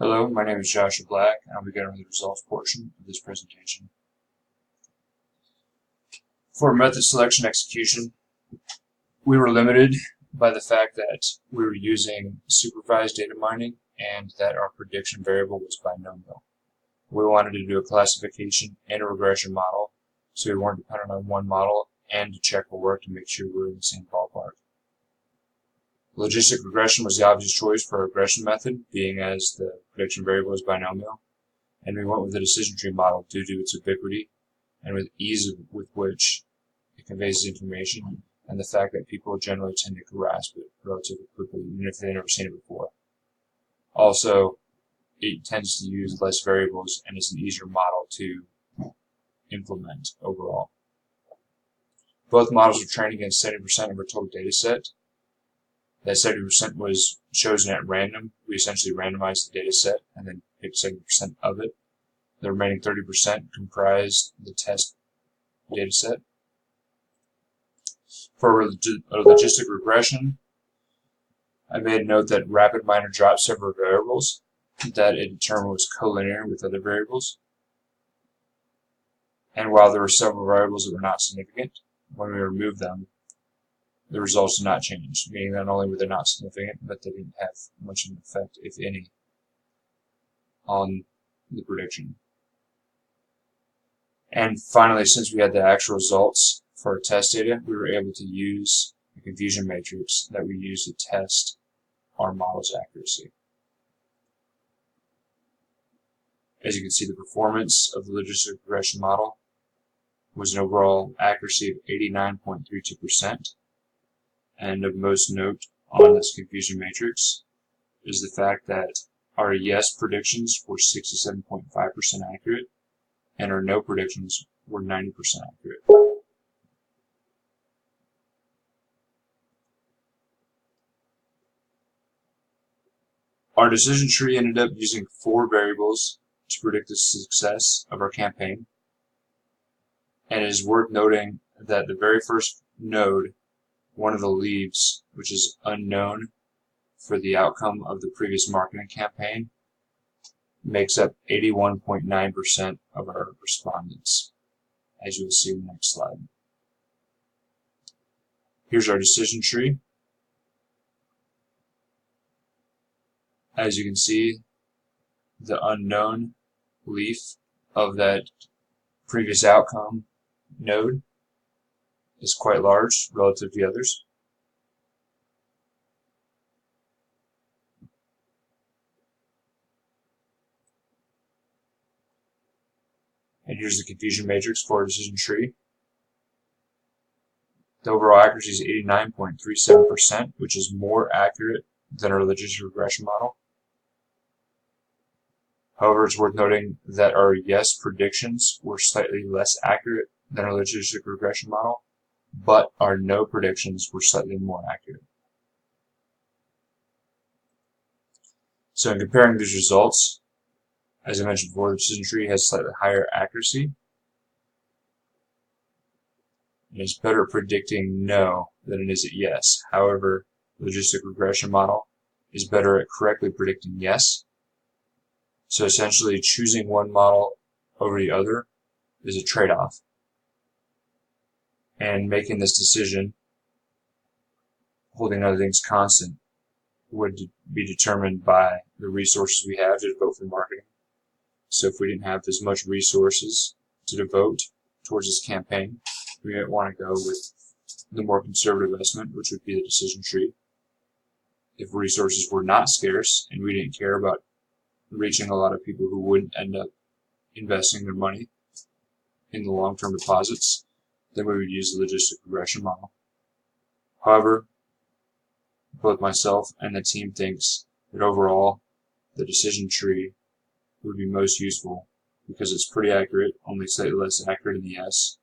Hello, my name is Joshua Black, and I'll be going over the results portion of this presentation. For method selection execution, we were limited by the fact that we were using supervised data mining and that our prediction variable was binomial. We wanted to do a classification and a regression model, so we weren't dependent on one model and to check for work to make sure we were in the same ballpark. Logistic regression was the obvious choice for our regression method, being as the prediction variable is binomial, and we went with the decision tree model due to its ubiquity and with ease with which it conveys the information and the fact that people generally tend to grasp it relatively quickly, even if they've never seen it before. Also, it tends to use less variables and is an easier model to implement overall. Both models were trained against 70% of our total data set. That 70% was chosen at random. We essentially randomized the data set and then picked 70% of it. The remaining 30% comprised the test data set. For a logistic regression, I made a note that RapidMiner dropped several variables that it determined was collinear with other variables. And while there were several variables that were not significant, when we removed them, the results did not change, meaning that not only were they not significant, but they didn't have much of an effect, if any, on the prediction. And finally, since we had the actual results for our test data, we were able to use a confusion matrix that we used to test our model's accuracy. As you can see, the performance of the logistic regression model was an overall accuracy of 89.32%. And of most note on this confusion matrix is the fact that our yes predictions were 67.5% accurate and our no predictions were 90% accurate. Our decision tree ended up using 4 variables to predict the success of our campaign. And it is worth noting that the very first node, one of the leaves, which is unknown for the outcome of the previous marketing campaign, makes up 81.9% of our respondents, as you will see in the next slide. Here's our decision tree. As you can see, the unknown leaf of that previous outcome node is quite large relative to the others. And here's the confusion matrix for our decision tree. The overall accuracy is 89.37%, which is more accurate than our logistic regression model. However, it's worth noting that our yes predictions were slightly less accurate than our logistic regression model, but our no predictions were slightly more accurate. So in comparing these results, as I mentioned before, the decision tree has slightly higher accuracy. And it's better at predicting no than it is at yes. However, the logistic regression model is better at correctly predicting yes. So essentially, choosing one model over the other is a trade-off. And making this decision, holding other things constant, would be determined by the resources we have to devote for marketing. So if we didn't have as much resources to devote towards this campaign, we might want to go with the more conservative estimate, which would be the decision tree. If resources were not scarce and we didn't care about reaching a lot of people who wouldn't end up investing their money in the long-term deposits, then we would use the logistic regression model. However, both myself and the team thinks that overall the decision tree would be most useful because it's pretty accurate, only slightly less accurate in the yes,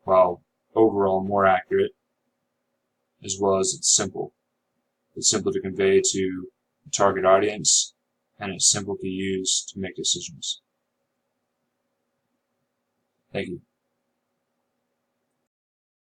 while overall more accurate, as well as it's simple. It's simple to convey to the target audience, and it's simple to use to make decisions. Thank you.